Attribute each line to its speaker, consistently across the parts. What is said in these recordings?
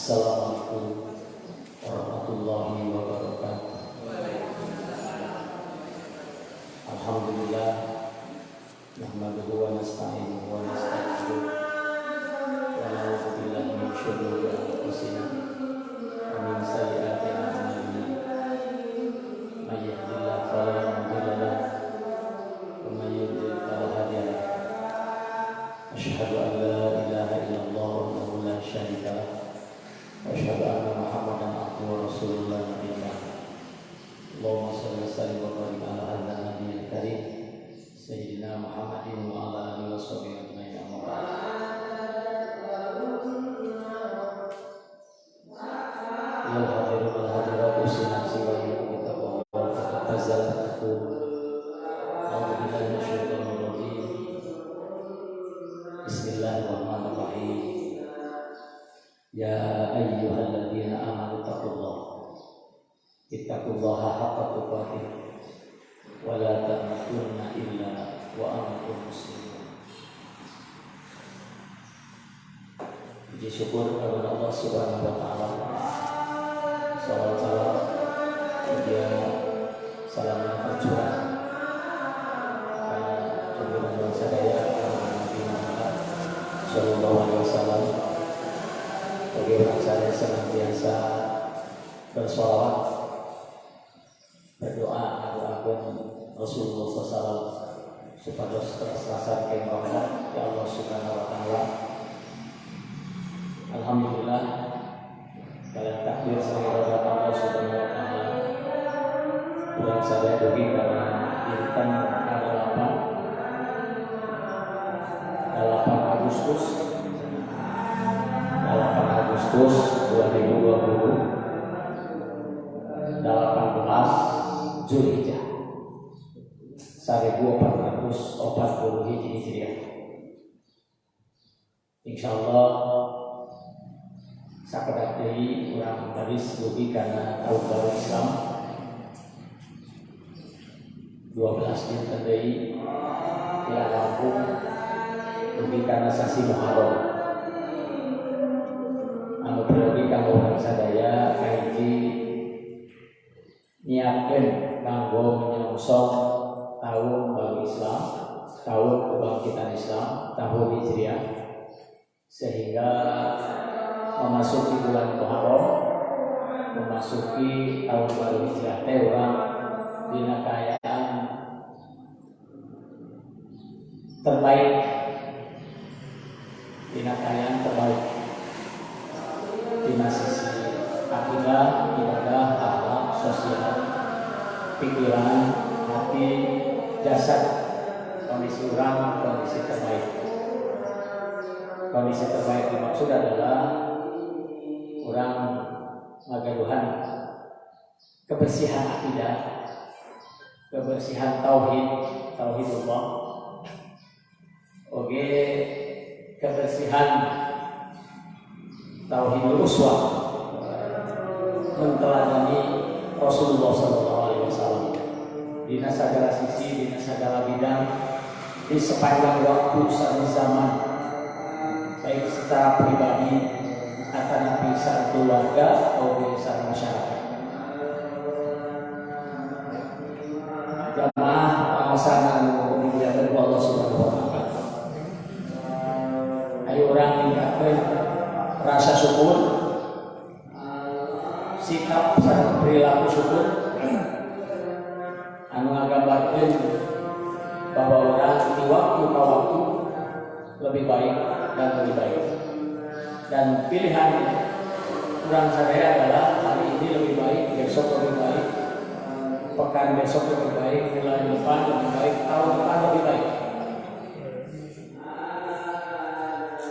Speaker 1: Assalamualaikum warahmatullahi wabarakatuh. Alhamdulillah, nahmaduhu wa nasta'inuhu wa nastaghfiruh wa na'udzu billahi min syururi anfusina wa min sayyiati a'malina. May yahdihillahu fala mudilla lahu wa may yudlil fala hadiya lahu. Asyhadu an la ilaha illallah wahdahu la syarika lahu wa asyhadu anna Muhammadan abduhu wa rasuluhu la nabiyya ba'dahu. Allahumma shalli wa sallim wa barik ala hadzal nabiyil karim sayyidina Muhammadin wa ala alihi wa sahbihi ajma'in. Amma ba'd. Ya hadirun wal hadirat usinasi wa yuqtabu wa tazal taqul. A'udzu billahi minasyaitonir rajim. Bismillahirrahmanirrahim. Ya ayyuhalladzina amanu taqullaha ittaqullaha haqqa tuqatih wa la tamutunna illa wa antum muslimun. Puji syukur kepada Allah Subhanahu wa taala. Salawat salam dia salam yang tercurah kepada junjungan sadaya Nabi Muhammad sallallahu alaihi wasallam. Bagaimana saya senantiasa bersolawat, berdoa doakan Rasulullah SAW supaya terasa kebanggaan ya Allah Subhanahu wa taala. Alhamdulillah, kalian takbir semoga Allah Subhanahu wa taala. Bulan saya bagi karena intan tanggal 8 Agustus 2020 18 Zulhijjah 1440 Hijriah. Insyaallah sakedak deui urang garis dugi kana tahun baru Islam 12 dinten deui ila rampung dugi kana sasi Muharram. Anu priyogi kanggo urang sadaya kahiji nyiapkeun kanggo menyongsong tahun baru Islam, tahun kebangkitan Islam, tahun Hijriah, sehingga memasuki bulan Muharram, memasuki tahun baru Hijriah teh urang dina kaayaan terbaik, dina kaayaan terbaik dina sisi akidah, ibadah, akhlak, sosial, pikiran, hati, jasad, kondisi orang, kondisi terbaik. Kondisi terbaik dimaksud adalah orang ngagaduhan kebersihan akidah, kebersihan tauhidullah, oke, kebersihan tauhidul uswah, menteladani Rasulullah SAW dina segala sisi, dina segala bidang, di sepanjang waktu saat zaman, baik secara pribadi atau nabi secara keluarga atau secara masyarakat. Jamaah pengasaran dimuliakan Allah Subhanahu wa taala. Ayo orang tingkatkan rasa syukur, sikap sareng perilaku syukur anu ngagambarkeun bahwa orang di waktu ke waktu lebih baik dan lebih baik, dan pilihan orang sadaya adalah hari ini lebih baik, besok lebih baik, pekan besok lebih baik, bulan depan lebih baik, tahun depan lebih baik.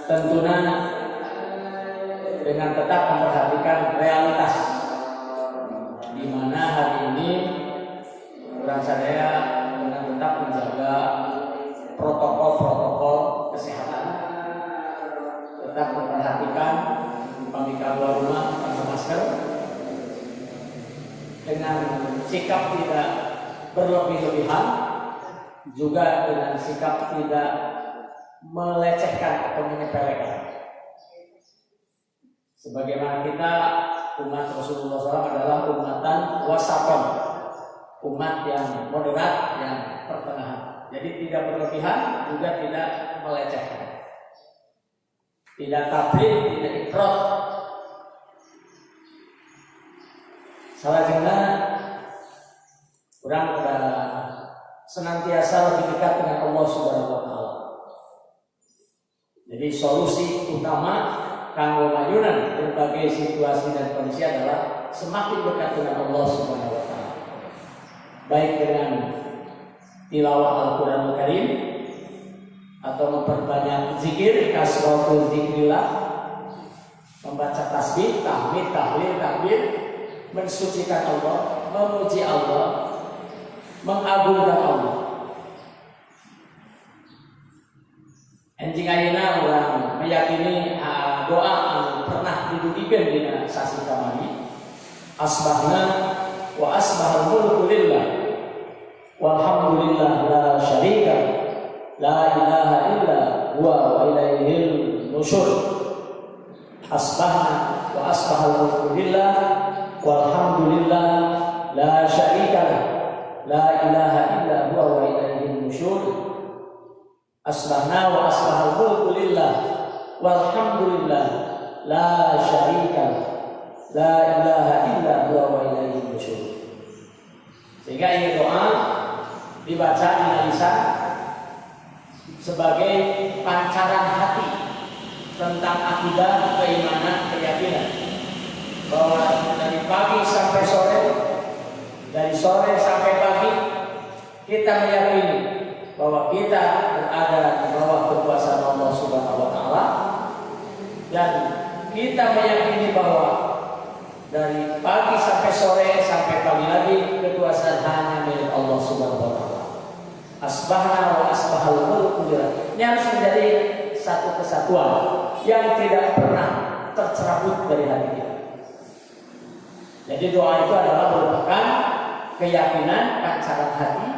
Speaker 1: Tentunya dengan tetap memperhatikan realitas di mana hari ini orang sadaya dengan tetap menjaga protokol kesehatan, tetap memperhatikan pembuka keluar rumah pakai masker dengan sikap tidak berlebih-lebihan, juga dengan sikap tidak melecehkan atau menyepelekan. Sebagaimana kita umat Rasulullah SAW adalah umatan wasaton, umat yang moderat, yang pertengahan. Jadi tidak berlebihan, juga tidak melecehkan, tidak tabligh, tidak ifrat. Salahnya orang senantiasa lebih dekat dengan Allah Subhanahu wa taala. Jadi solusi utama kanggo mayunan berbagai situasi dan kondisi adalah semakin dekat dengan Allah Subhanahu wa taala. Baik dengan tilawah Al-Qur'anul Karim atau memperbanyak zikir, kasratul zikrillah, membaca tasbih, tahmid, tahlil, takbir, mensucikan Allah, memuji Allah, mengagungkan Allah. Anjing ayeuna urang meyakini doa anu pernah didudukeun dina sasi kamari. Asbahna wa asbahal mulku lillah walhamdulillah la syarika la ilaha illa huwa wa ilaihil nusyur. Asbahna wa asbahal mulku lillah walhamdulillah la syarika la ilaha illa huwa wa ilaihil nusyur. Asbahna wa asbahal mulku lillah walhamdulillah la syarika la ilaha illa huwa wa ilaihi nusyur. Sehingga ini doa dibaca di lisan sebagai pancaran hati tentang akidah, keimanan, keyakinan bahwa dari pagi sampai sore, dari sore sampai pagi kita meyakini bahwa kita berada di bawah kekuasaan Allah Subhanahu wa taala, dan kita meyakini bahwa dari pagi sampai sore sampai pagi lagi kekuasaan hanya milik Allah Subhanahu wa taala. Asbahna wa asbahal mulku lillah. Ini harus menjadi satu kesatuan yang tidak pernah tercerabut dari hati kita. Jadi doa itu adalah merupakan keyakinan, pancaran hati,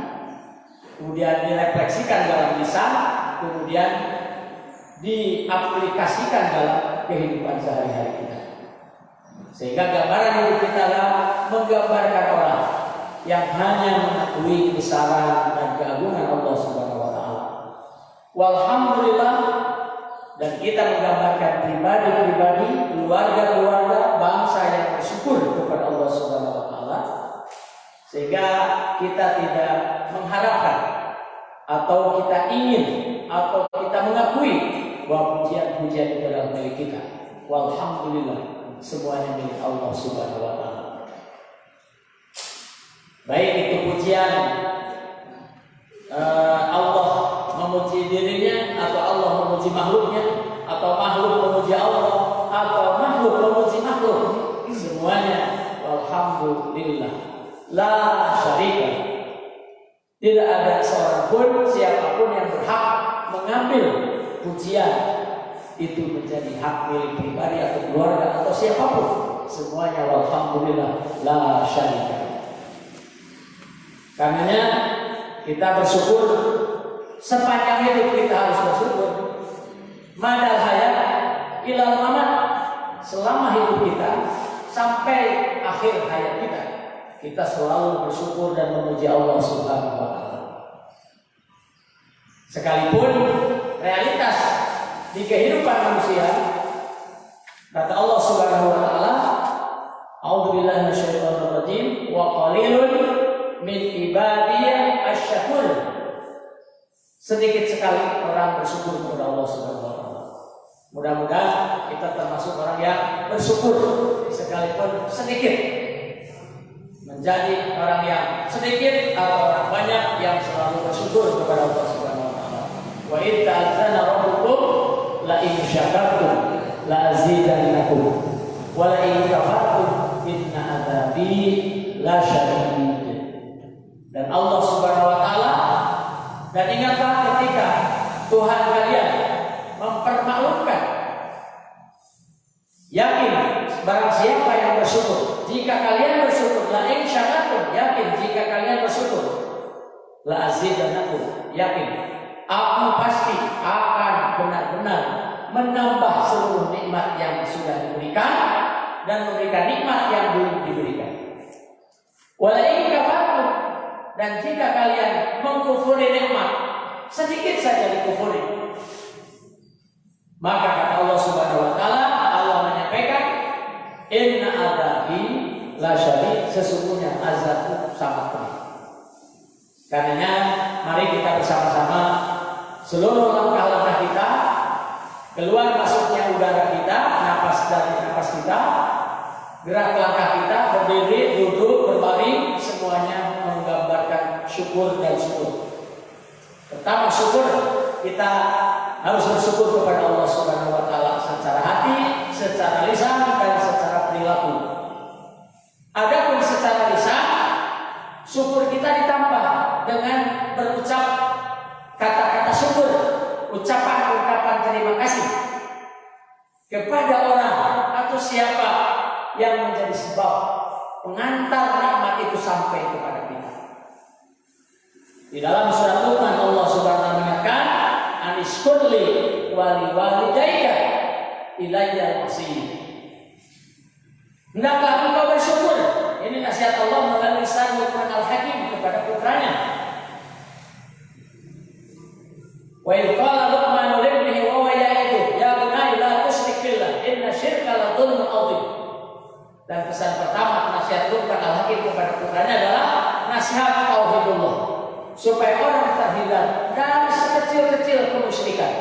Speaker 1: kemudian direfleksikan dalam lisan, kemudian diaplikasikan dalam kehidupan sehari-hari kita. Sehingga gambaran hidup kita adalah menggambarkan orang yang hanya mengakui kebesaran dan keagungan Allah Subhanahu wa taala. Walhamdulillah, dan kita menggambarkan pribadi-pribadi, keluarga-keluarga, bangsa yang bersyukur kepada Allah Subhanahu wa taala. Sehingga kita tidak mengharapkan atau kita ingin atau kita mengakui bahwa pujian-pujian itu adalah milik kita. Walhamdulillah, semuanya milik Allah Subhanahu wa taala. Baik itu pujian Allah memuji dirinya, atau Allah memuji makhluknya, atau makhluk memuji Allah, atau makhluk memuji makhluk, semuanya walhamdulillah la syarika. Tidak ada seorang pun, siapapun yang berhak mengambil pujian itu menjadi hak milik pribadi atau keluarga atau siapapun. Semuanya walhamdulillah la syarika. Karenanya kita bersyukur, sepanjang hidup kita harus bersyukur. Madal hayat ilal mamat, selama hidup kita sampai akhir hayat kita selalu bersyukur dan memuji Allah Subhanahu wa taala. Sekalipun realitas di kehidupan manusia, kata Allah Subhanahu wa taala, a'udzubillahi minasyaitonir rajim, wa qalilun min ibadiyya asy-syakur. Sedikit sekali orang bersyukur kepada Allah Subhanahu wa taala. Mudah-mudahan kita termasuk orang yang bersyukur sekalipun sedikit, menjadi orang yang sedikit atau orang banyak yang selalu bersyukur kepada Allah Subhanahu wa taala. Wa idza ta'azzana rabbukum la in syakartum la azidannakum wa la in kafartum inna adzabi la syadid. Dan Allah Subhanahu wa taala, dan ingatlah ketika Tuhan kalian mempermalukan, yakin barang siapa yang bersyukur, jika kalian bersyukur, la in syakartum, yakin jika kalian bersyukur, la azidannakum, yakin aku pasti akan benar-benar menambah seluruh nikmat yang sudah diberikan dan memberikan nikmat yang belum diberikan. Wala in kafartum, dan jika kalian mengkufuri nikmat, sedikit saja dikufuri, maka kata Allah Subhanahu wa taala, Allah menyampaikan, inna adzabi lasyadid, sesungguhnya azabku sangat pedih. Karenanya mari kita bersama-sama seluruh langkah-langkah kita, keluar masuknya udara kita, napas dari napas kita, gerak langkah kita, berdiri, duduk, berbaring, semuanya menggambarkan syukur dan syukur. Pertama syukur, kita harus bersyukur kepada Allah Subhanahu wa taala secara hati, secara lisan dan secara perilaku. Adapun secara lisan, syukur kita ditambah dengan berucap kata-kata syukur, ucapan-ucapan terima kasih kepada orang atau siapa yang menjadi sebab pengantar nikmat itu sampai kepada kita. Di dalam surat Luqman Allah Subhanahu wa taala mengatakan, anishkurli wali walidayka ilayya al-masir. Hendaklah engkau bersyukur. Ini nasihat Allah melalui lisan Luqman al-Hakim kepada putranya. Wa idh qala Luqman li ibnihi wa huwa ya'iduhu ya bunayya la tusyrik billah inna syirka la dzulmun 'adzim. Dan pesan pertama nasihat Luqman al-Hakim kepada putranya adalah nasihat tauhidullah, supaya orang terhindar dari sekecil-kecil kemusyrikan.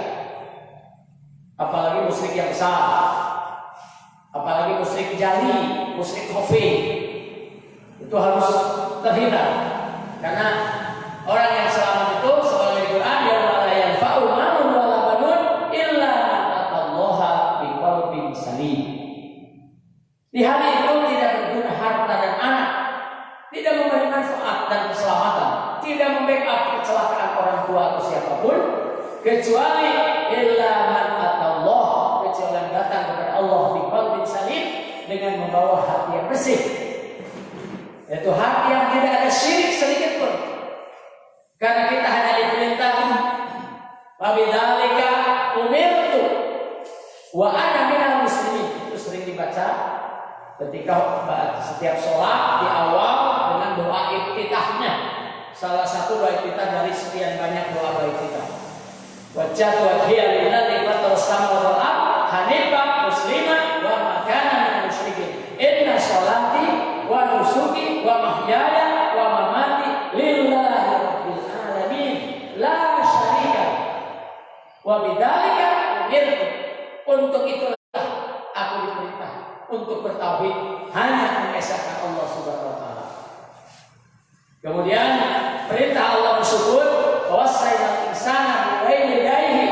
Speaker 1: Apalagi musyrik yang besar, apalagi musyrik jali, musyrik khafi, itu harus terhindar. Karena orang yang selamat itu sebagai Quran, yauma la yanfa'u malun wala banun illa man atallaha biqalbin salim. Di hari itu tidak berguna harta dan anak, tidak memberi manfaat dan keselamatan, tidak membackup kecelakaan orang tua atau siapapun, kecuali illa man atallah, kecuali yang datang kepada Allah biqalbin salim, dengan membawa hati yang bersih, yaitu hati yang tidak ada syirik sedikit pun. Karena kita hanya diperintahkan wabidzalika umirtu wa ana minal muslimin. Itu sering dibaca ketika setiap sholat di awal dengan doa iftitahnya. Salah satu doa iftitah dari sekian banyak doa iftitah. Wajjahtu wajhiya lillazi fatara samawati wal ardh hanifan musliman wa ma kana minal musyrikin. Inna sholati wa nusuki wa mahyaya wa mamati lillahi rabbil alamin la syarika wa bidzalika umirtu. Untuk itulah aku diperintah untuk bertauhid, hanya mengesahkan Allah Subhanahu wa taala. Kemudian perintah Allah bersyukur, wasaina insana biwalidayhi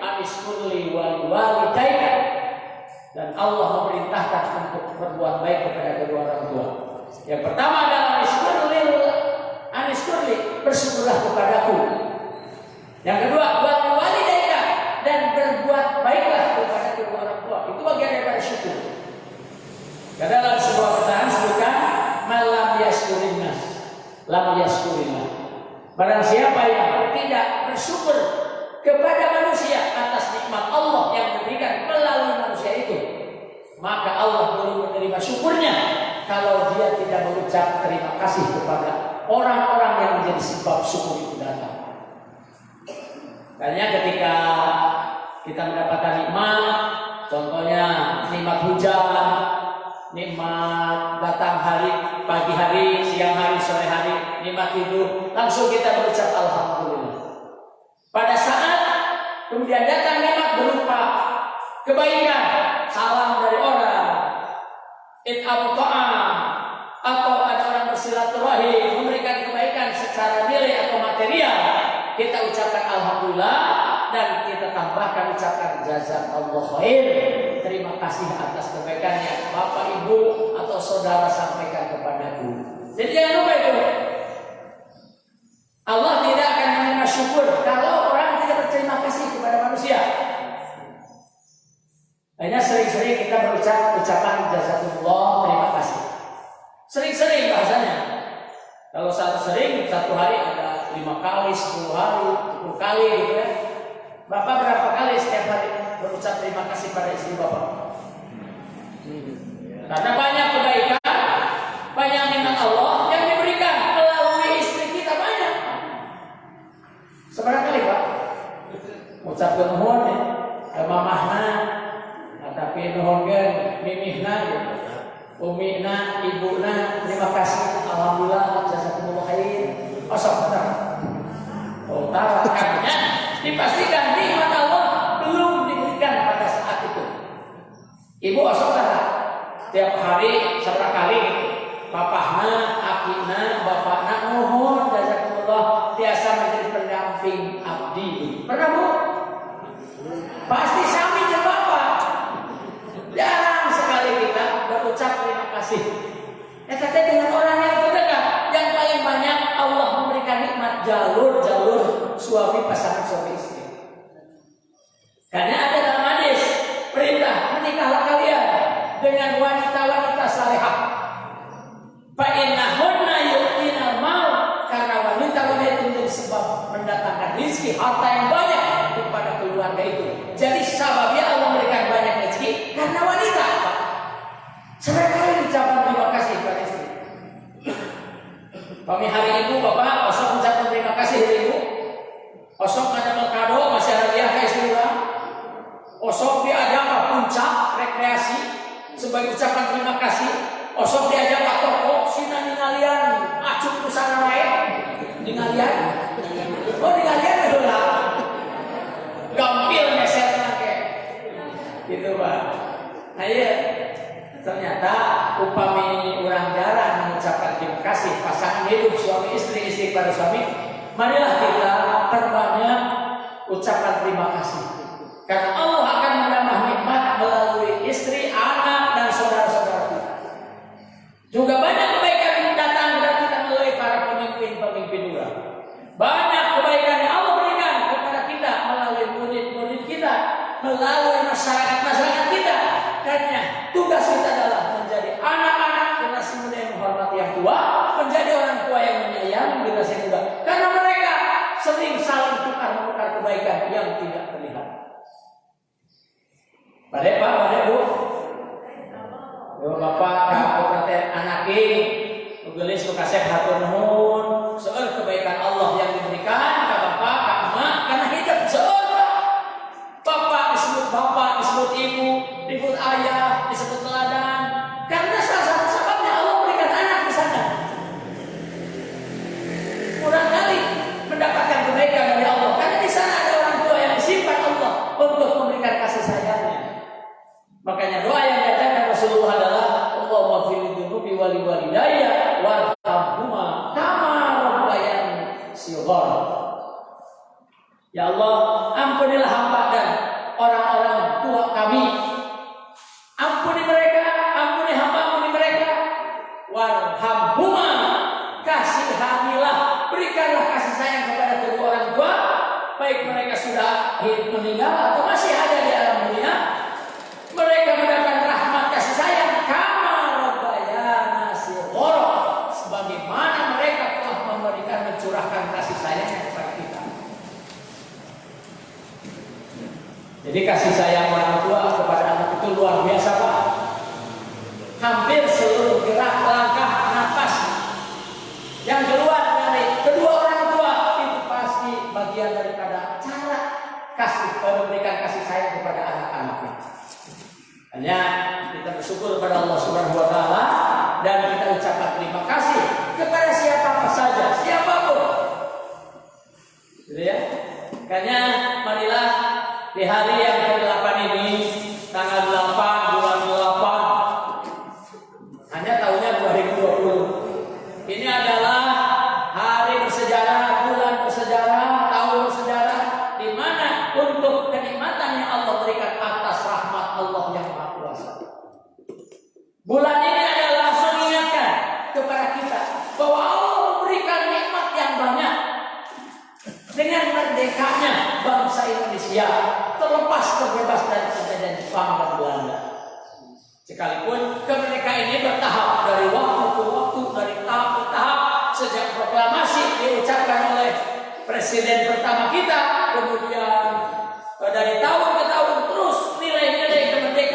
Speaker 1: anishkurli wa walidayka, dan Allah memerintahkan untuk berbuat baik kepada kedua orang tua. Yang pertama adalah anishkurli, bersyukurlah kepadaku. Yang kedua, wa walidayka, dan berbuat baiklah kepada kedua orang tua. Itu bagian daripada syukur. Karena dalam sebuah pertanyaan sebutkan malam yaskurin nas, lam yaskurillah. Barang siapa yang tidak bersyukur kepada manusia atas nikmat Allah yang diberikan melalui manusia itu, maka Allah belum menerima syukurnya kalau dia tidak mengucap terima kasih kepada orang-orang yang menjadi sebab syukur itu datang. Karena ketika kita mendapatkan nikmat, contohnya nikmat hujan, nikmat datang hari, pagi hari, siang hari, sore hari, nikmat hidup, langsung kita berucap alhamdulillah. Pada saat kemudian datang nikmat berupa kebaikan, salam dari orang, it'am ta'am, atau ada orang bersilaturahim, memberikan kebaikan secara nilai atau material, kita ucapkan alhamdulillah, dan kita tambahkan ucapan jazakallahu khair, terima kasih atas kebaikan yang Bapak, Ibu, atau saudara sampaikan kepadaku. Jadi jangan lupa itu. Allah tidak akan menerima syukur kalau orang tidak berterima kasih kepada manusia. Hanya sering-sering kita berucap ucapan jazakumullah, terima kasih. Sering-sering bahasanya. Kalau satu hari ada 5 kali, 10 hari, 10 kali gitu ya. Bapak berapa kali setiap hari berucap terima kasih pada istri bapak. Karena banyak kebaikan, banyak nikmat Allah yang diberikan melalui istri kita banyak. Seberapa kali Pak? Ucapkan nuhun ke mamahna, tapi nuhunkeun mimihna, umina, ibuna, terima kasih, alhamdulillah, jazakumullah khair. Osok utara karena dipastikan nikmat Allah belum diberikan pada saat itu. Ibu osok tiap hari seberapa kali papahna, akina, bapakna nuhun jazakumullah biasa menjadi pendamping abdi. Pernah Bu? Pasti sami jeung bapak. Jarang sekali kita berucap terima kasih. Kata dengan orang yang terdekat yang paling banyak Allah memberikan nikmat jalur suami pasangan suami istri. Karena ada dalam hadis perintah menikahlah kalian dengan wanita-wanita salehah. Fa innahunna yu'tinal mal, karena wanita-wanita itu sebab mendatangkan rezeki harta yang banyak kepada keluarga itu. Jadi sebabnya Allah memberikan banyak rezeki karena wanita. Sampai kali ucapan terima kasih kepada istri. Kami hari ibu bapak osok ucapan terima kasih ibu. Osok ada kado masih ada dia ke istri orang. Osok diajak ke puncak rekreasi sebagai ucapan terima kasih. Osok diajak ke toko sina ningalian acuk pusana lain ningalian. Oh ningalian beula. Gampil meserna ke. Gitu Pak. Nah iya. Ternyata upami orang jarang mengucapkan terima kasih pasangan hidup suami istri pada suami, marilah kita perbanyak ucapan terima kasih. Karena Allah akan menambah nikmat melalui istri, anak, dan saudara-saudara kita. Juga banyak kebaikan yang datang kepada kita melalui para pemimpin-pemimpin orang. Banyak kebaikan yang Allah berikan kepada kita melalui murid-murid kita, melalui masyarakat kita. Karena tugas kita adalah menjadi anak-anak generasi muda yang menghormati yang tua, menjadi orang tua yang menyayangi generasi muda. Karena mereka sering saling tukar-menukar kebaikan yang tidak terlihat. Pada Pak, pada Bu, Bapak, Kakak, perhatian anak ini, nulis kasih hatur nuhun, soal kebaikan Allah yang diberikan ke Bapak, ke Emak, karena hidup soal Bapak disebut ibu, disebut ayah, disebut teladan. Karena salah satu sebabnya Allah berikan anak di sana. Kurang kali mendapatkan kebaikan dari Allah. Karena di sana ada orang tua yang disimpan Allah untuk memberikan kasih sayangnya. Makanya doa yang diajarkan Rasulullah adalah Allahumma fil dzunubi wal walidayya warhamhuma kama rabbayani shighara. Ya Allah, ampunilah hamba dan orang-orang tua kami. Ampuni mereka, ampuni hamba, ampuni mereka. Warhamhuma, kasihanilah, berikanlah kasih sayang kepada kedua orang tua, baik mereka sudah meninggal atau masih ada di alam dunia. Mereka mendapat rahmat kasih sayang kama rabbayana shighara, sebagaimana mereka telah memberikan mencurahkan kasih sayangnya kepada kita. Jadi kasih sayang orang tua kepada anak itu luar biasa Pak. Hampir seluruh gerak langkah nafas yang keluar dari kedua orang tua itu pasti bagian daripada cara memberikan kasih sayang kepada anak-anaknya. Hanya kita bersyukur kepada Allah Subhanahu Wa Taala dan kita ucapkan terima kasih kepada siapa saja, siapapun. Gitu ya. Karena marilah di hari yang ke-8 ini, tanggal 8 bulan 8, hanya tahunnya 2020. Ini adalah hari bersejarah, bulan bersejarah, tahun bersejarah, di mana untuk kenikmatan yang Allah berikan atas rahmat Allah yang Maha Kuasa. Bulan ini adalah langsung mengingatkan kepada kita bahwa Allah memberikan nikmat yang banyak. Dengan merdekanya bangsa Indonesia terlepas terbebas dari penjajahan Jepang dan Belanda. Sekalipun kemerdekaan ini bertahap dari waktu ke waktu, dari tahap ke tahap, sejak proklamasi diucapkan oleh presiden pertama kita, kemudian dari tahun ke tahun terus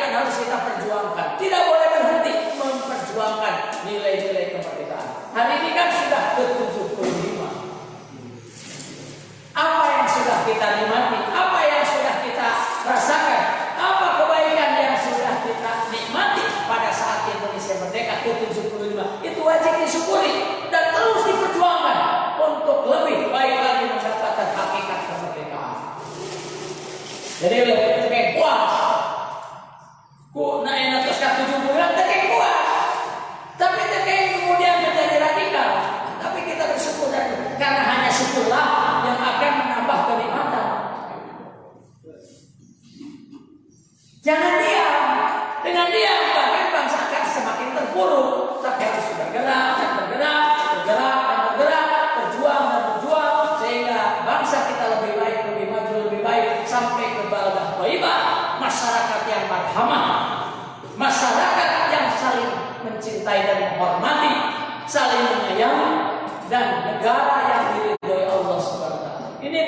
Speaker 2: kemerdekaan harus kita perjuangkan. Tidak boleh berhenti memperjuangkan nilai-nilai kemerdekaan. Hari ini kan sudah ke-75. Apa yang sudah kita nikmati? Apa yang sudah kita rasakan? Apa kebaikan yang sudah kita nikmati pada saat Indonesia merdeka ke-75? Itu wajib disyukuri dan terus diperjuangkan untuk lebih baik lagi mendapatkan hakikat kemerdekaan. Jadi lebih puas. Ku naik atas ke-70 terkait puas. Tapi terkait kemudian menjadi radikal. Tapi kita bersyukur dan karena hanya syukurlah yang akan menambah kenikmatan. Jangan diam. Dengan diam bahkan bangsa akan semakin terpuruk. Tapi harus bergerak dan bergerak, bergerak dan bergerak, berjuang dan berjuang sehingga bangsa kita lebih baik, lebih maju, lebih baik sampai ke baldah thayyibah, masyarakat yang marhamah, masyarakat yang saling mencintai dan menghormati, saling menyayangi, dan negara yang diridhoi Allah Subhanahu wa taala. Ini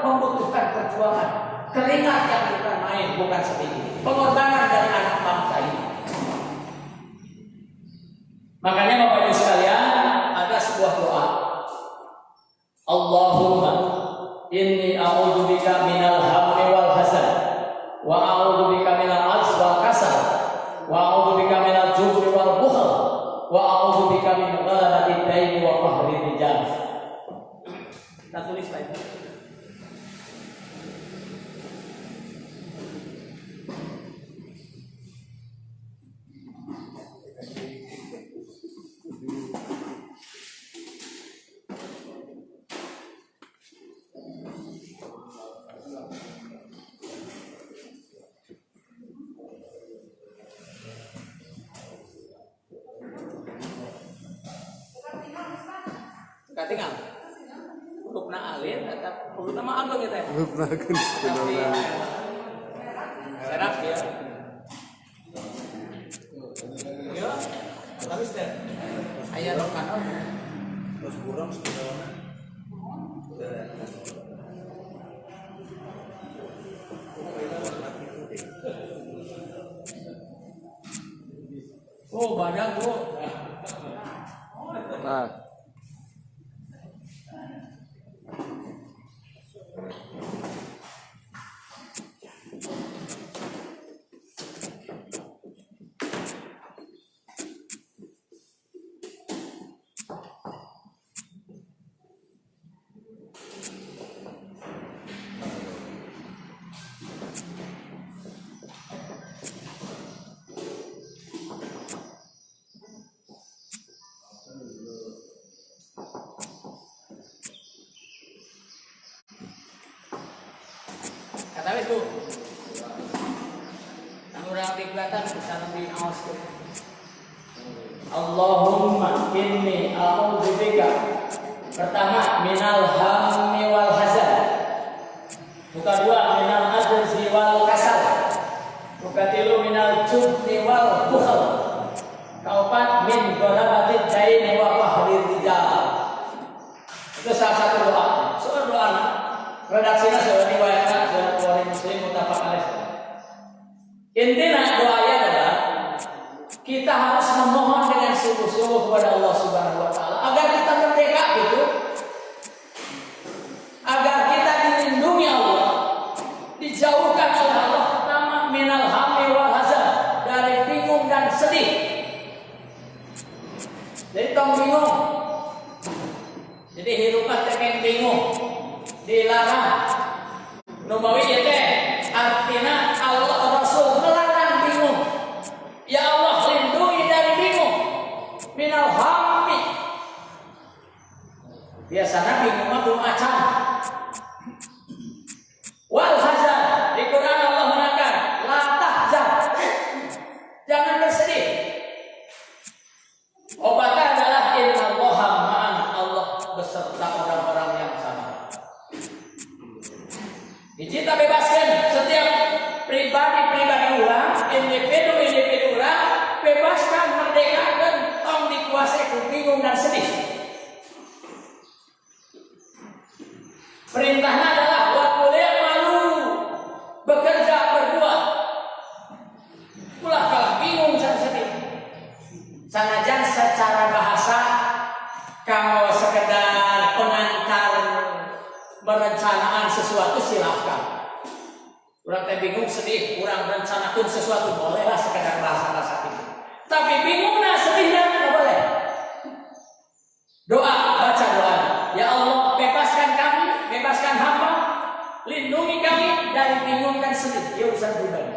Speaker 2: membutuhkan perjuangan, keringat yang bukan main, bukan sedikit, pengorbanan dari anak bangsa ini. Makanya Bapak Ibu sekalian, ada sebuah doa. Allahumma inni a'udzubika minal hammi wal hazan wa a'udzubika minal ajzi wal kasal wa a'udzubika minal jubni wal bukhl wa a'udzubika min ghalabati ad-daini wa qahri rijal. Kita tulis baik. Tinggal Rukna Alir atau Rukna Ma'agong gitu ya? Rukna Agung serap ya. Ya, tapi sudah ayah Rukna terus kurang sebenarnya. Oh banyak bu. Nah. Kata itu, yang udah kelihatan bisa lebih awas tuh. Allahumma inni a'udzubika. Pertama, minal hammi wal hazan. Buka dua, minal ajzi wal kasal. Buka tilu, minal jubni wal bukhl. Keempat, min ghalabati ad-daini wa qahri rijal. Itu salah satu doa. Soal doa redaksinya sudah diwayatkan sudah Bukhari Muslim muttafaq alaih. Intinya doanya adalah kita harus memohon dengan sungguh-sungguh kepada Allah Subhanahu wa taala agar kita merdeka gitu. Agar kita dilindungi Allah, dijauhkan oleh Allah pertama minal hammi wal hazan, dari bingung dan sedih. Jadi tong bingung. Jadi hiduplah terkait bingung. Dilarang. Nubawi ya teh artinya Allah Rasul melarang bingung. Ya Allah lindungi dari bingung. Minal hammi. Biasanya bingung mah belum acan. Wal hazan. Di Quran Allah menekan la tahzan. Jangan bersedih. Obatnya adalah innallaha ma'ana. Allah beserta orang-orang yang sabar. Kita bebaskan setiap pribadi-pribadi orang, individu-individu orang, bebaskan, merdekakan, tong dikuasai bingung dan sedih. Perintahnya adalah wa qul malu, bekerja berbuat. kalau sekedar pengantar merencanakan sesuatu silahkan. Kurang bingung sedih, kurang rencanakan sesuatu bolehlah sekedar bahasa-bahasa ini. Tapi bingung nah sedih nggak boleh. Doa, baca doa. Ya Allah, bebaskan kami, bebaskan hamba, lindungi kami dari bingung dan sedih. Ya urusan pribadi.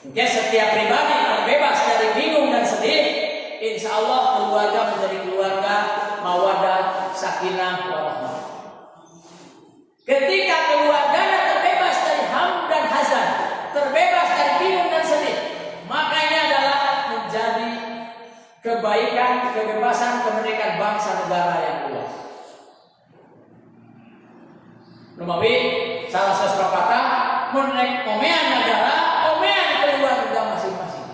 Speaker 2: Mungkin setiap pribadi terbebas dari bingung dan sedih, insya Allah keluarga menjadi keluarga mawaddah, sakinah, warahmah. Ketika keluarganya terbebas dari ham dan hazan, terbebas dari bingung dan sedih, maka ini adalah menjadi kebaikan, kebebasan, kemerdekaan bangsa negara yang luas. Numawi salah satu kata menek omean negara, omean keluarga masing-masing.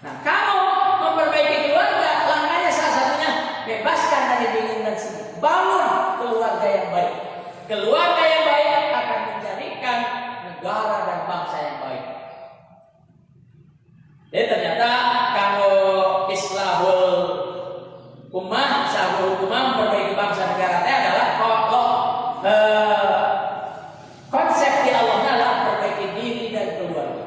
Speaker 2: Nah, kalau memperbaiki keluarga, langkahnya salah satunya bebaskan dari bingung dan sedih, bangun keluarga yang baik. Keluarga yang baik akan menjadikan negara dan bangsa yang baik. Jadi ternyata kalau islahul ummah, memperbaiki bangsa negara itu adalah kalau konsep di Allah adalah perbaiki diri dan keluarga.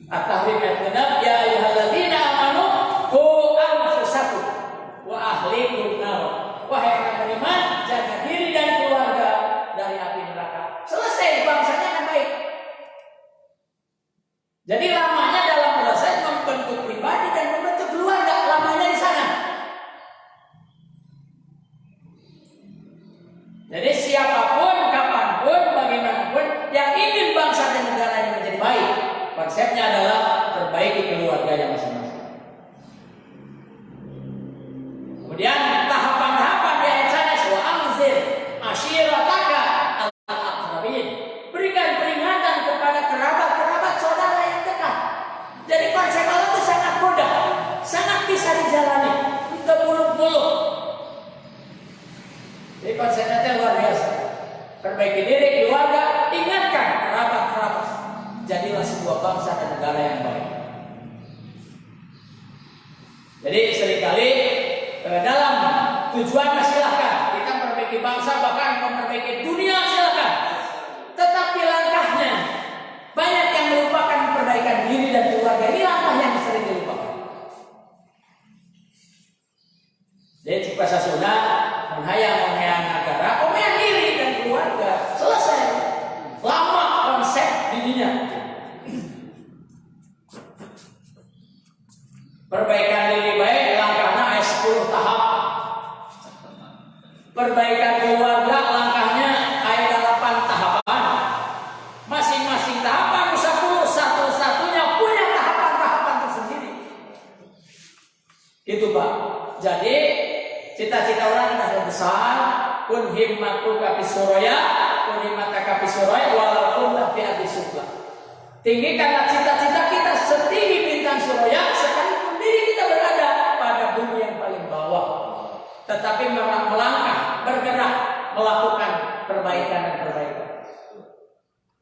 Speaker 2: At-Tahrim ayat 6, ya ayyuhalladzina amanu qu anfusakum wa ahlikum nar. Wahai orang beriman, jaga diri dan keluarga dari api neraka. Selesai, bangsanya akan baik. Jadi lamanya dalam proses membentuk pribadi dan membentuk keluarga, lamanya di sana. Jadi siapapun, kapanpun, bagaimanapun yang ingin bangsa dan negaranya menjadi baik, konsepnya adalah perbaiki keluarganya masing-masing. Kemudian tahapan-tahapan di ayat sana, wa anzir ashirataka al-aqrabin. Berikan peringatan kepada kerabat-kerabat saudara yang dekat. Jadi konsep Allah itu sangat mudah, sangat bisa dijalani, ke mulut-mulut. Jadi konsepnya itu luar biasa. Perbaiki diri, keluarga, ingatkan kerabat-kerabat. Jadilah sebuah bangsa dan negara yang baik. Jadi seringkali dalam tujuan silahkan kita memperbaiki bangsa, bahkan memperbaiki dunia silahkan. Tetapi langkahnya banyak yang melupakan perbaikan diri dan keluarga. Ini langkah yang sering dilupakan. Jadi jika sudah menghayang negara, omean diri dan keluarga, selesai. Lama konsep dirinya. Perbaikan diri baik, langkahnya 10 tahap. Perbaikan keluarga, langkahnya ada 8 tahapan. Masing-masing tahapan 10, satu-satunya punya tahapan-tahapan tersendiri. Itu Pak. Jadi cita-cita orang adalah besar. Kun himmatu kafisuraya, kun himmataka kafisuraya, walaupun tapi abisukla. Tinggikanlah cita-cita kita setinggi bintang suraya, sekalipun diri kita berada pada bumi yang paling bawah. Tetapi melangkah, bergerak, melakukan perbaikan dan perbaikan.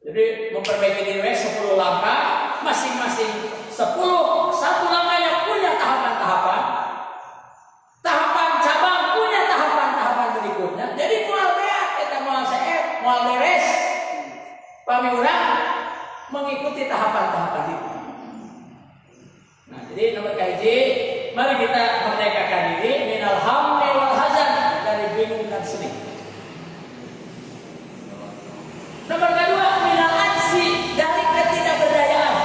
Speaker 2: Jadi memperbaiki diri 10 langkah, masing-masing 10, satu langkahnya punya tahapan-tahapan. Tahapan cabang punya tahapan-tahapan berikutnya. Jadi mual beak, kita mual CF, mual beres. Pami urang mengikuti tahapan-tahapan itu. Nah, jadi nomor kahiji, mari kita merdekakan diri minal hammi wal hazan, dari bingung dan sedih. Nomor kedua, minal ajzi, dari ketidakberdayaan,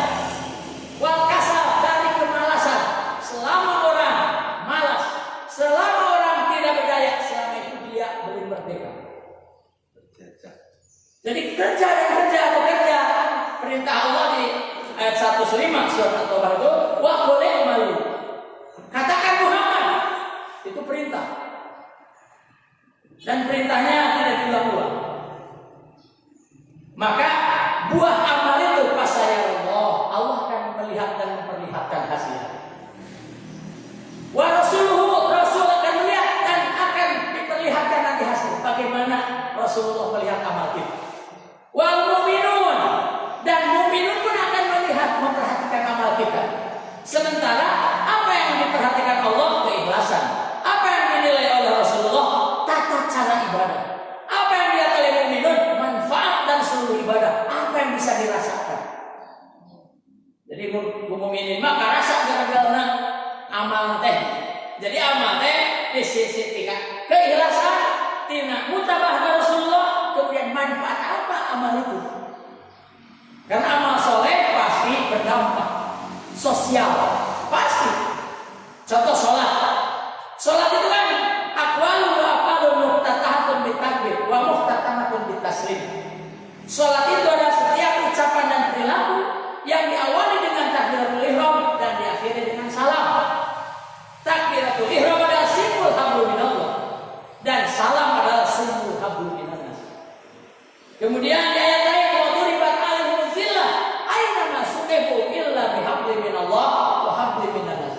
Speaker 2: wal kasal, dari kemalasan. Selama orang malas, selama orang tidak berdaya, selama itu dia belum merdeka. Jadi kerja dan kerja, bekerja. Perintah Allah di ayat 105 surat At-Taubah itu, wa boleh malu. Katakan Muhammad, itu perintah. Dan perintahnya tidak diulang-ulang. Maka buah amal itu pasaya Allah akan melihat dan memperlihatkan hasilnya. Wa rasuluhu, Rasul akan melihat dan akan diperlihatkan nanti hasil. Bagaimana Rasulullah melihat amal kita. Wal mu'minun, dan mu'minun pun akan melihat, memperhatikan amal kita. Sementara apa yang diperhatikan Jadi amal di sisi tingkat keikhlasan, tina mutabah Rasulullah, kemudian manfaat apa amal itu? Karena amal soleh pasti berdampak sosial, pasti. Contoh sholat. Sholat itu kan aqwalun wa af'alun muftatahatun bitakbir wa muftatamatun bitaslim. Sholat itu adalah setiap ucapan dan perilaku yang diawali dengan takbiratul ihram dan diakhiri dengan salam. Takbiratul ihram adalah simbol hablum minallah dan salam adalah simbol hablum minannas. Kemudian di ayat lain wa duribat alaihim dzillah aina ma suqifu illa bihablin minallah wa hablin minannas.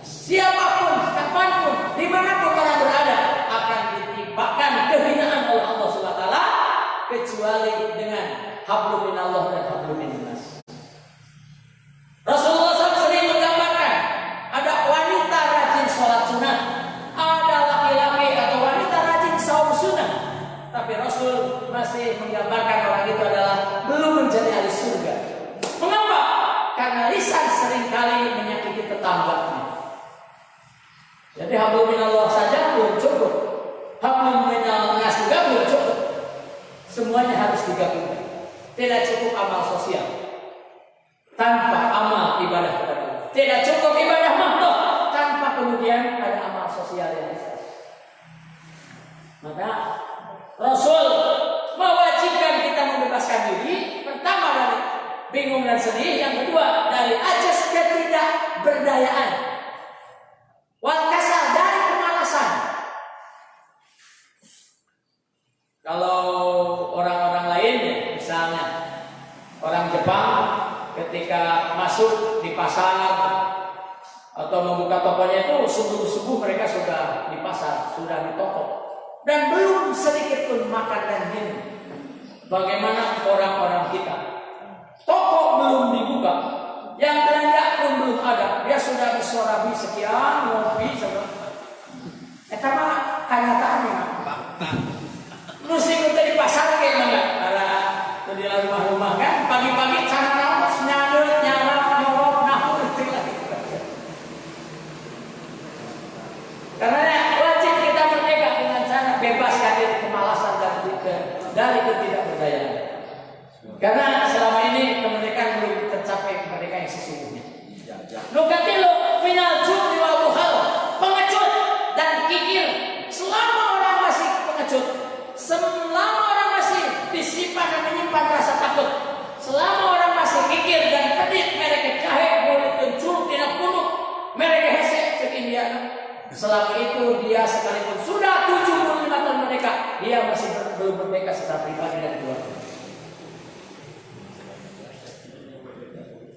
Speaker 2: Siapapun, kapanpun, dimanapun orang berada akan ditimpakan kehinaan oleh Allah SWT kecuali dengan hablum minallah dan hablum minannas. Rasulullah SAW sering menggambarkan ada wanita rajin sholat sunnah, ada laki-laki atau wanita rajin saum sunnah, tapi Rasul masih menggambarkan orang itu adalah belum menjadi ahli surga. Mengapa? Karena lisan seringkali menyakiti tetangganya. Jadi hablum minallah saja belum cukup, hablum minannas juga belum cukup. Semuanya harus digabungkan. Tidak cukup amal sosial tanpa amal ibadah kepada Allah. Tidak cukup ibadah makhluk tanpa kemudian ada amal sosial yang besar. Maka Rasul mewajibkan kita membebaskan diri, pertama dari bingung dan sedih, yang kedua dari ajas ketidakberdayaan. Wal kasal, dari kemalasan. Kalau orang-orang lain, misalnya orang Jepang ketika masuk di pasar atau membuka tokonya itu subuh-subuh mereka sudah di pasar, sudah di toko, dan belum sedikit pun makan dan minum. Bagaimana orang-orang kita? Toko belum dibuka, yang belanja pun belum ada, dia sudah bersorabi sekian, ngopi sama. Eta mah kenyataannya. Lu sih udah di pasar kayak mana? Para di rumah-rumah kan, pagi-pagi cara nawas nyadut, nyarap, nyorok, nahu itu lagi. Karena wajib kita merdeka dengan cara bebas dari kemalasan dan dari ketidakberdayaan. Karena selama ini kemerdekaan belum tercapai kemerdekaan yang sesungguhnya. Nukatilu minal jubni wal bukhal, pengecut dan kikir. Selama orang masih pengecut, selama orang masih disimpan dan menyimpan rasa takut, selama orang masih kikir dan pedit, mereka jahe mulut kencur tidak punuk, mereka hesek sekindian. Selama itu dia sekalipun sudah 75 tahun merdeka, dia masih belum merdeka secara pribadi dan keluarga.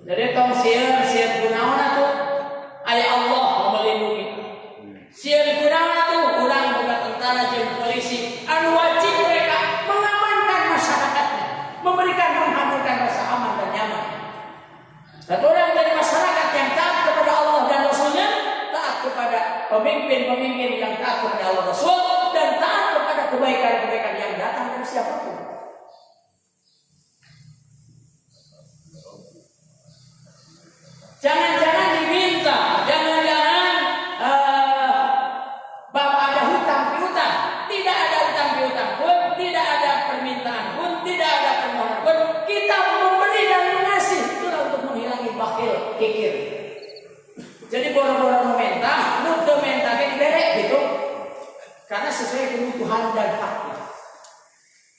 Speaker 2: Jadi tong sieun gunawan atuh aya Allah melindungi. Sieun gunawan atuh urang boga tentara jeung polisi anu wajib mereka mengamankan masyarakatnya, memberikan menghadirkan rasa aman dan nyaman. Dan orang dari masyarakat yang taat kepada Allah dan Rasulnya, taat kepada pemimpin-pemimpin yang taat kepada Allah Rasul, dan taat kepada kebaikan-kebaikan yang datang dari siapapun. Jangan-jangan diminta, jangan-jangan ada hutang piutang. Tidak ada hutang piutang pun, tidak ada permintaan pun, tidak ada permohonan pun. Kita memberi dan mengasih, itulah untuk menghilangi bakhil, kikir. Jadi boro-boro meminta, nu teu menta ge dibere gitu. Karena sesuai kebutuhan dan haknya.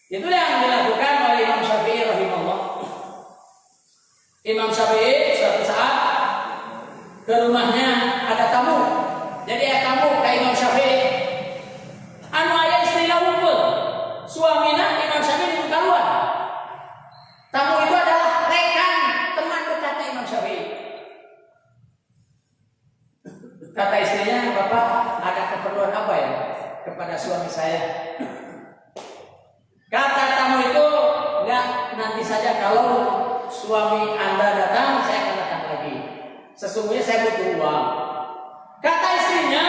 Speaker 2: Itu yang dilakukan oleh Imam Syafi'i rahimahullah. Imam Syafi'i suatu saat ke rumahnya ada tamu. Jadi ada tamu ke Imam Syafi'i. Anu aya istrina ngumpul. Suamina Imam Syafi'i di luar. Tamu itu adalah rekan teman dekatnya Imam Syafi'i. Kata istrinya, "Bapak ada keperluan apa ya kepada suami saya?" Kata tamu itu, "Enggak, nanti saja kalau suami Anda datang, saya akan datang lagi. Sesungguhnya saya butuh uang." Kata istrinya,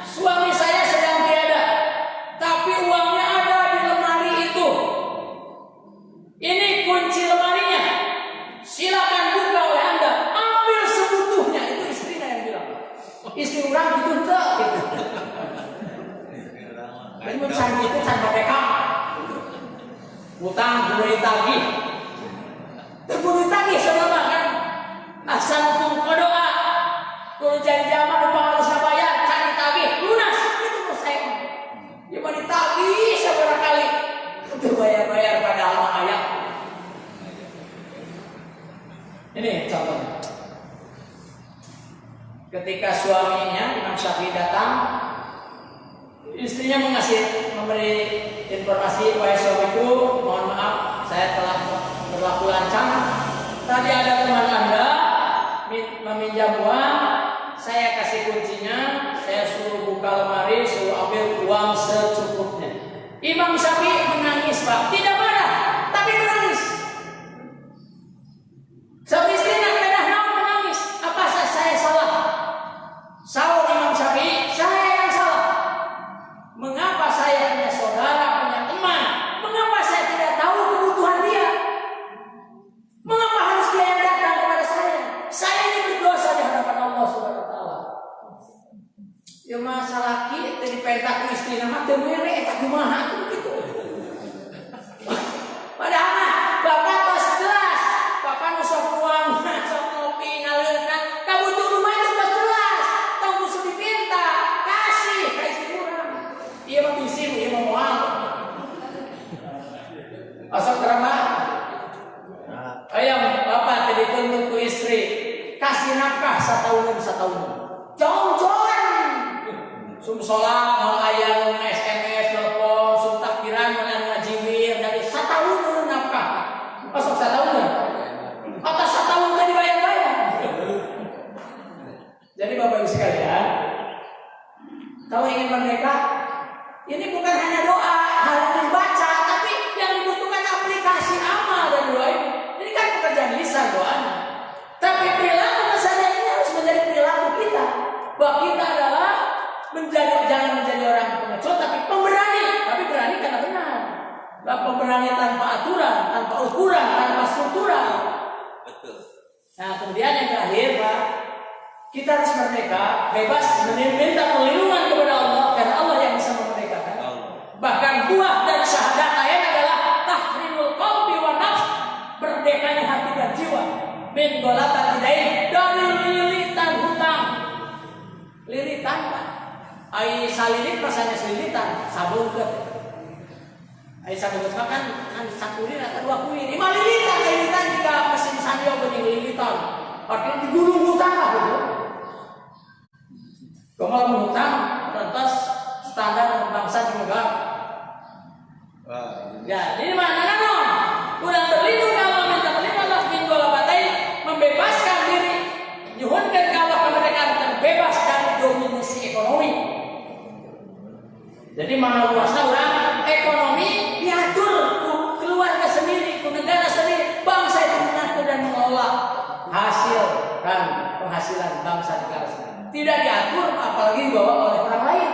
Speaker 2: "Suami saya sedang tiada, tapi uangnya ada di lemari itu. Ini kunci lemarinya. Silakan buka oleh Anda. Ambil sebutuhnya." Itu istrinya yang bilang. Istri orang itu enggak gitu. San itu tanpa bekam. Utang kudu ditagih. Kudu ditagih saudara kan. Asal hukum kodoa. Kudu jadi zaman lupa harus bayar, cari ditagih, lunas itu menurut saya. Dia mau ditagih seberapa kali. Itu bayar-bayar pada alam ayat. Ini contohnya. Ketika suaminya Imam Syafi'i datang, istrinya memberi informasi, wahai suamiku, mohon maaf, saya telah berlaku lancang. Tadi ada teman Anda meminjam uang, saya kasih kuncinya, saya suruh buka lemari, suruh ambil uang secukupnya. Imam Syafi'i menangis, Pak, tidak marah, tapi menangis. Suami istri nak bedah naon menangis. Apa saya salah? Salah Imam Syafi'i, saya yang salah. Mengapa saya punya saudara, punya teman? Mengapa saya tidak tahu kebutuhan dia? Mengapa harus dia yang datang kepada saya? Saya ini berdosa di hadapan Allah Subhanahu wa taala. Ya masalah ki tadi pentak istri nama teu mere eta kumaha gitu. Padahal bapak tos jelas, bapak nu sok uang, sok ngopi ngaleunna, kabutuh rumah itu tos jelas. Tong kudu dipinta, kasih ka istri urang. Ieu mah bisi, ieu mah moal. Asal terama. Ayam bapak tadi tuntut ku istri, kasih nafkah satahunan. Jong-jongan. Sum sholat, mal aya nu SMS, telepon, sum takbiran, mana ngajiwir dari satahunan nafkah. Masuk satahunan. Atas satahun tadi bayar-bayar. Jadi Bapak Ibu sekalian, kalau ingin merdeka, ini bukan hanya doa, hal yang dibaca, tapi yang dibutuhkan aplikasi amal dan doa ini. Ini kan pekerjaan lisan doanya. Tapi perilaku kesadaran ini harus menjadi perilaku kita. Bahwa kita adalah jangan menjadi orang pengecut, tapi pemberani. Tapi berani karena benar. Nah, pemberani tanpa aturan, tanpa ukuran, tanpa struktural.
Speaker 3: Betul.
Speaker 2: Nah, kemudian yang terakhir, Pak, kita harus merdeka, bebas meminta perlindungan kepada Allah, karena Allah yang bisa memerdekakan. Bahkan buah dari syahadat ayat adalah tahrimul qalbi wa nafs, merdekanya hati dan jiwa. Min golatan idain, dari lilitan hutang. Lilitan, Pak. Ai salilit rasanya selilitan, sabun ke. Ai sabun kan sakulir atau 2 kulir. 5 lilitan jika mesin sanyo bening lilitan. Artinya di gunung hutang lah gitu. Kalau menghutang, lantas standar bangsa di negara. Ya, jadi mana non? Kurang berlindung Allah, minta perlindungan Allah bin golabatai, membebaskan diri, nyuhunkan ke Allah kemerdekaan, terbebas dari dominasi ekonomi. Jadi mana luasnya orang ekonomi diatur keluarga sendiri, ke negara sendiri, bangsa itu mengatur dan mengelola hasil dan penghasilan bangsa negara sendiri. Tidak diatur, apalagi dibawa oleh orang lain.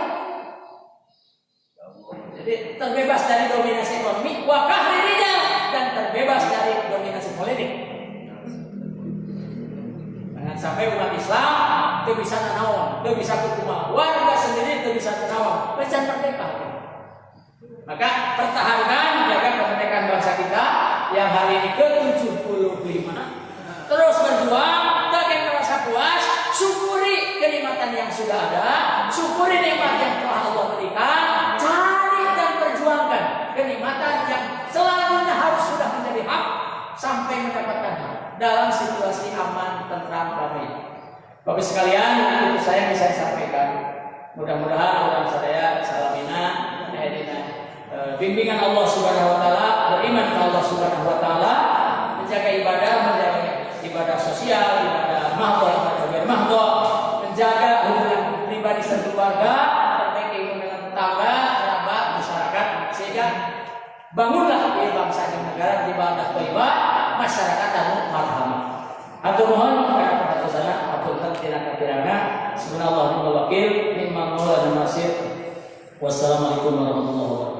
Speaker 2: Jadi terbebas dari dominasi ekonomi, wakah rijal, dan terbebas dari dominasi politik. Jangan sampai umat Islam itu bisa menawar, itu bisa berkumah, warga sendiri itu bisa menawar, pesan merdeka. Maka pertahankan, jaga kemerdekaan bangsa kita yang hari ini ke-75. Terus berjuang, jangan merasa puas, syukuri kenikmatan yang sudah ada, syukuri nikmat yang telah Allah berikan, cari dan perjuangkan kenikmatan yang selalunya harus sudah menjadi hak sampai mendapatkan hak dalam situasi aman, tentram, damai. Bapak sekalian, itu saya yang saya sampaikan. Mudah-mudahan orang sadaya salamina bimbingan Allah Subhanahu wa taala, beriman kepada Allah Subhanahu wa taala, menjaga ibadah sosial, ibadah mahdoh, ibadah biar mahdoh, menjaga hubungan pribadi serta keluarga, perbaiki hubungan dengan tetangga, kerabat, masyarakat, sehingga bangunlah di bangsa dan negara di ibadah thayyibah, masyarakat dan marhamah. Atur mohon karena pada sana atur tidak kirana. Subhanallah wa wakil mimman maula dan nasir. Wassalamualaikum warahmatullahi wabarakatuh.